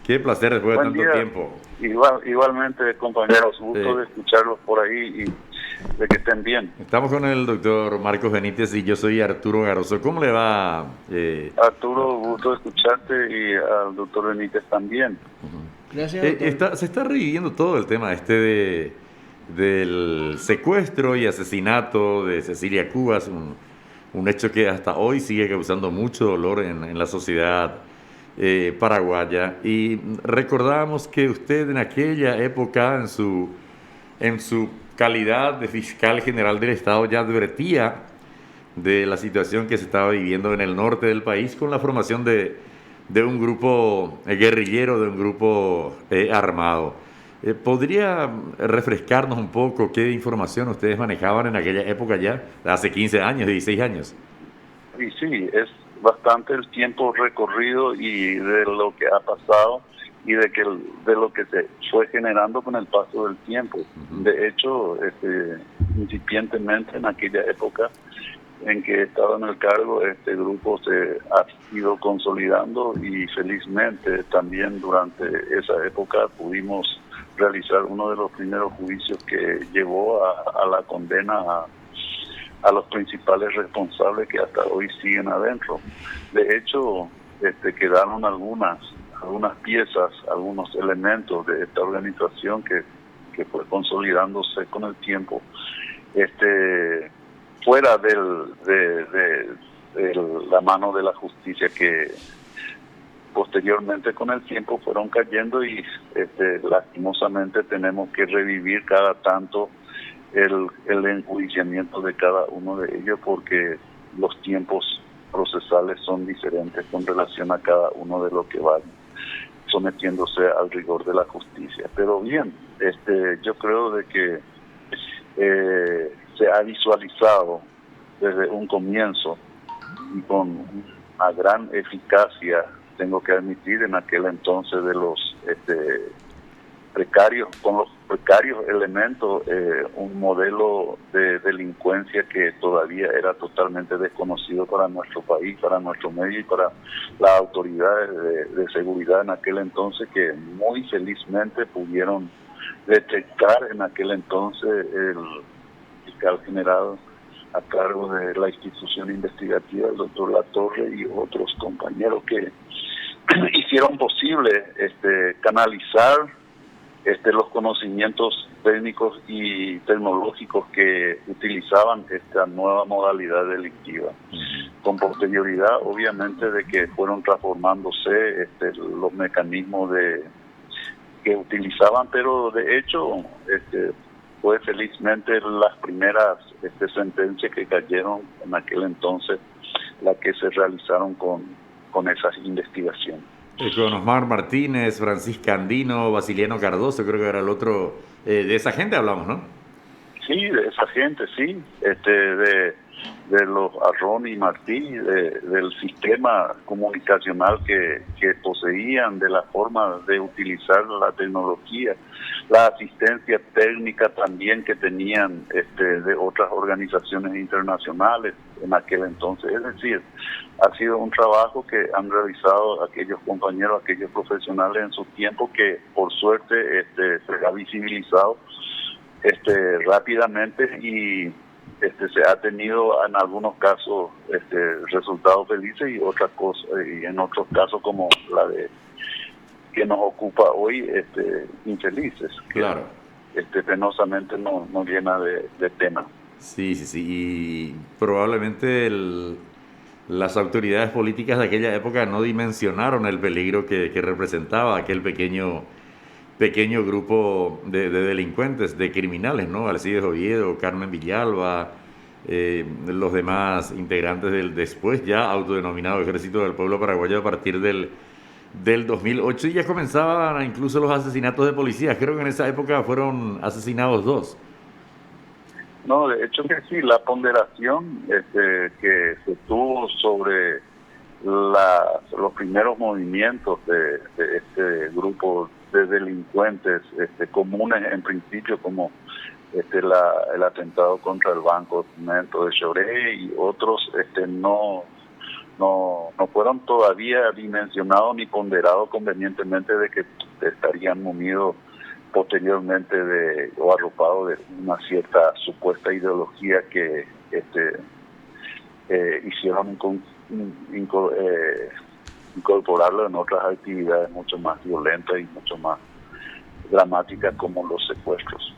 Qué placer después de Buen tanto día. tiempo. Igualmente, compañeros, gusto Eh, de escucharlos por ahí y de que estén bien. Estamos con el doctor Marcos Benítez y yo soy Arturo Garoso. ¿Cómo le va? Arturo, gusto de escucharte y al doctor Benítez también. Gracias, doctor. Se está reviviendo todo el tema del secuestro y asesinato de Cecilia Cubas, un hecho que hasta hoy sigue causando mucho dolor en la sociedad paraguaya. Y recordábamos que usted en aquella época, en su calidad de fiscal general del Estado, ya advertía de la situación que se estaba viviendo en el norte del país con la formación de un grupo guerrillero, de un grupo armado. ¿Podría refrescarnos un poco qué información ustedes manejaban en aquella época ya, hace 15 años, 16 años? Y sí, es bastante el tiempo recorrido y de lo que ha pasado y de lo que se fue generando con el paso del tiempo. De hecho, incipientemente en aquella época en que estaba en el cargo, este grupo se ha ido consolidando y felizmente también durante esa época pudimos realizar uno de los primeros juicios que llevó a la condena a los principales responsables que hasta hoy siguen adentro. De hecho, quedaron algunas piezas, algunos elementos de esta organización que fue consolidándose con el tiempo. Fuera de la mano de la justicia, que posteriormente con el tiempo fueron cayendo y lastimosamente tenemos que revivir cada tanto el enjuiciamiento de cada uno de ellos porque los tiempos procesales son diferentes con relación a cada uno de los que van sometiéndose al rigor de la justicia. Pero bien, yo creo de que se ha visualizado desde un comienzo y con una gran eficacia, tengo que admitir, en aquel entonces de los precarios, con los precarios elementos, un modelo de delincuencia que todavía era totalmente desconocido para nuestro país, para nuestro medio y para las autoridades de seguridad en aquel entonces, que muy felizmente pudieron detectar en aquel entonces el fiscal general a cargo de la institución investigativa, el doctor Latorre y otros compañeros que hicieron posible canalizar los conocimientos técnicos y tecnológicos que utilizaban esta nueva modalidad delictiva. Con posterioridad, obviamente, de que fueron transformándose los mecanismos que utilizaban, pero de hecho fue felizmente las primeras sentencias que cayeron en aquel entonces las que se realizaron con esas investigaciones. Con Osmar Martínez, Francisca Andino, Basiliano Cardoso, creo que era el otro. De esa gente hablamos, ¿no? Sí, de esa gente, sí, de los Arrón y Martí, del sistema comunicacional que poseían, de la forma de utilizar la tecnología, la asistencia técnica también que tenían de otras organizaciones internacionales en aquel entonces. Es decir, ha sido un trabajo que han realizado aquellos compañeros, aquellos profesionales en su tiempo que por suerte se ha visibilizado rápidamente y se ha tenido en algunos casos resultados felices y otras cosas, y en otros casos como la de que nos ocupa hoy infelices, Claro. que penosamente nos llena de temas. Sí, sí, sí. Y probablemente las autoridades políticas de aquella época no dimensionaron el peligro que representaba aquel pequeño grupo de delincuentes, de criminales, ¿no? Alcides Oviedo, Carmen Villalba, los demás integrantes del después ya autodenominado Ejército del Pueblo Paraguayo a partir del 2008 y ya comenzaban incluso los asesinatos de policías. Creo que en esa época fueron asesinados dos. No, de hecho que sí, la ponderación que se tuvo sobre los primeros movimientos de este grupo de delincuentes comunes en principio, como el atentado contra el Banco de Choré y otros, no no fueron todavía dimensionados ni ponderados convenientemente de que estarían unidos posteriormente o arropados de una cierta supuesta ideología que hicieron incorporarlo en otras actividades mucho más violentas y mucho más dramáticas como los secuestros.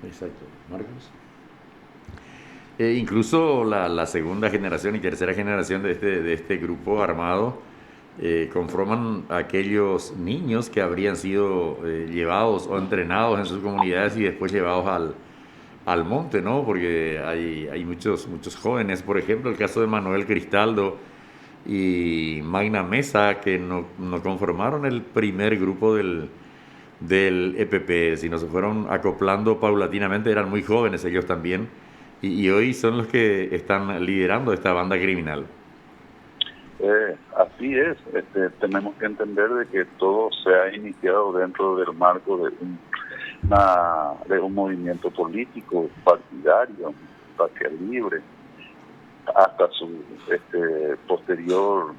Exacto. Marcos. Incluso la segunda generación y tercera generación de este grupo armado conforman aquellos niños que habrían sido llevados o entrenados en sus comunidades y después llevados al monte, ¿no? Porque hay muchos jóvenes, por ejemplo, el caso de Manuel Cristaldo y Magna Mesa, que no conformaron el primer grupo del EPP, sino se fueron acoplando paulatinamente, eran muy jóvenes ellos también, y hoy son los que están liderando esta banda criminal. Así es, tenemos que entender de que todo se ha iniciado dentro del marco de un movimiento político partidario, Patria Libre, hasta su posterior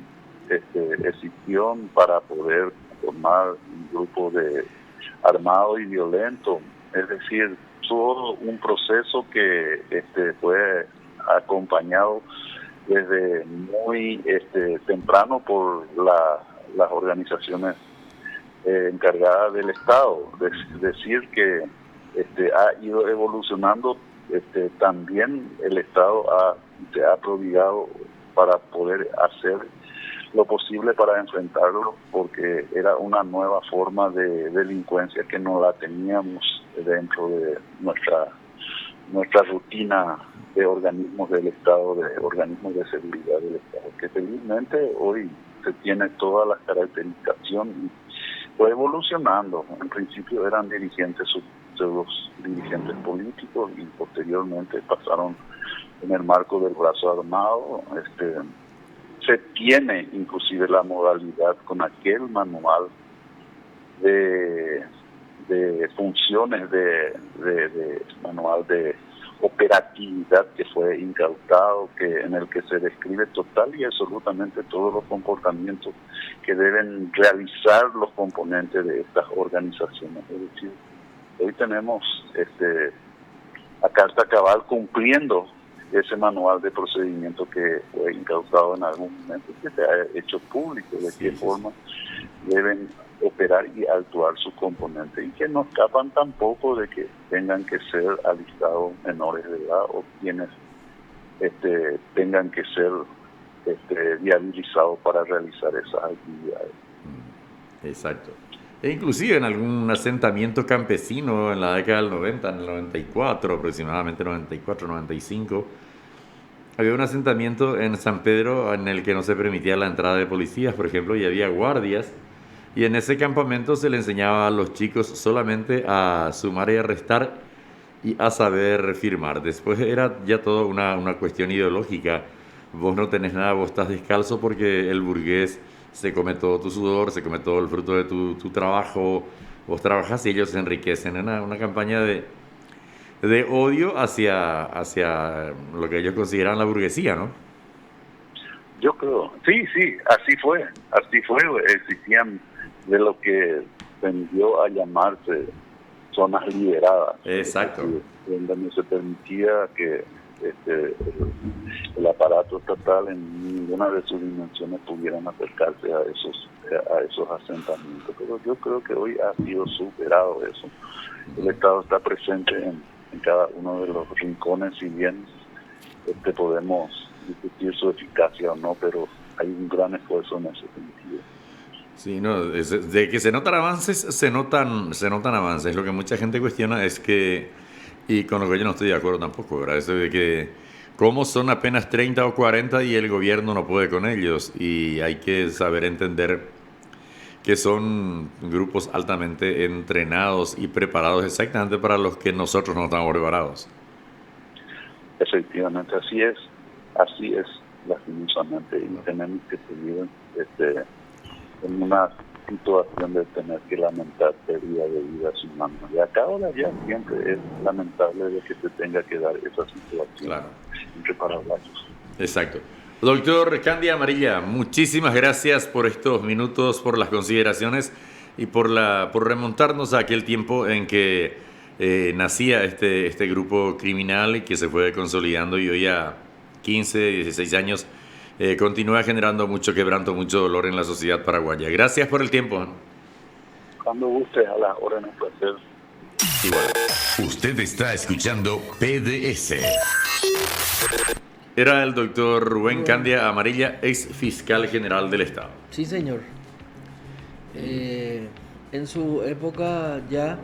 escisión para poder formar un grupo armado y violento, es decir, todo un proceso que fue acompañado desde muy temprano por las organizaciones encargadas del Estado. Decir que ha ido evolucionando, también el Estado se ha prodigado para poder hacer lo posible para enfrentarlo, porque era una nueva forma de delincuencia que no la teníamos dentro de nuestra rutina de organismos del Estado, de organismos de seguridad del Estado, que felizmente hoy se tiene todas las caracterizaciones y fue evolucionando. En principio eran dirigentes políticos y posteriormente pasaron en el marco del brazo armado. Se tiene inclusive la modalidad con aquel manual de funciones manual de operatividad que fue incautado, en el que se describe total y absolutamente todos los comportamientos que deben realizar los componentes de estas organizaciones. Es decir, hoy tenemos a carta cabal cumpliendo ese manual de procedimiento que fue incautado en algún momento, que se ha hecho público de qué forma deben operar y actuar sus componentes, y que no escapan tampoco de que tengan que ser alistados menores de edad o quienes tengan que ser viabilizados para realizar esas actividades. Exacto. E inclusive en algún asentamiento campesino en la década del 90, en el 94, aproximadamente 94, 95, había un asentamiento en San Pedro en el que no se permitía la entrada de policías, por ejemplo, y había guardias, y en ese campamento se le enseñaba a los chicos solamente a sumar y a restar y a saber firmar. Después era ya todo una cuestión ideológica. Vos no tenés nada, vos estás descalzo porque el burgués se come todo tu sudor, se come todo el fruto de tu trabajo, vos trabajás y ellos se enriquecen. Una campaña de odio hacia lo que ellos consideran la burguesía, ¿no? Yo creo, sí, así fue, existían de lo que tendió a llamarse zonas liberadas. Exacto. Donde no se permitía que el aparato estatal en ninguna de sus dimensiones pudieran acercarse a esos asentamientos. Pero yo creo que hoy ha sido superado eso. El Estado está presente en cada uno de los rincones, si bien podemos discutir su eficacia o no, pero hay un gran esfuerzo en ese sentido. Sí, no, de que se notan avances, se notan avances. Lo que mucha gente cuestiona es que, y con lo que yo no estoy de acuerdo tampoco, ¿verdad? Eso de que cómo son apenas 30 o 40 y el gobierno no puede con ellos, y hay que saber entender que son grupos altamente entrenados y preparados exactamente para los que nosotros no estamos preparados. Efectivamente, así es, lastimosamente, y tenemos que seguir en una situación de tener que lamentar pérdida de vidas humanas. Y acá ahora ya siempre es lamentable de que se tenga que dar esa situación, claro, entre paraguayos. Exacto. Doctor Candia Amarilla, muchísimas gracias por estos minutos, por las consideraciones y por remontarnos a aquel tiempo en que nacía este grupo criminal y que se fue consolidando y hoy a 15, 16 años continúa generando mucho quebranto, mucho dolor en la sociedad paraguaya. Gracias por el tiempo. Cuando guste, a las órdenes, un placer. Igual. Usted está escuchando PDS. Era el doctor Rubén Candia Amarilla, ex fiscal general del Estado. Sí, señor. En su época ya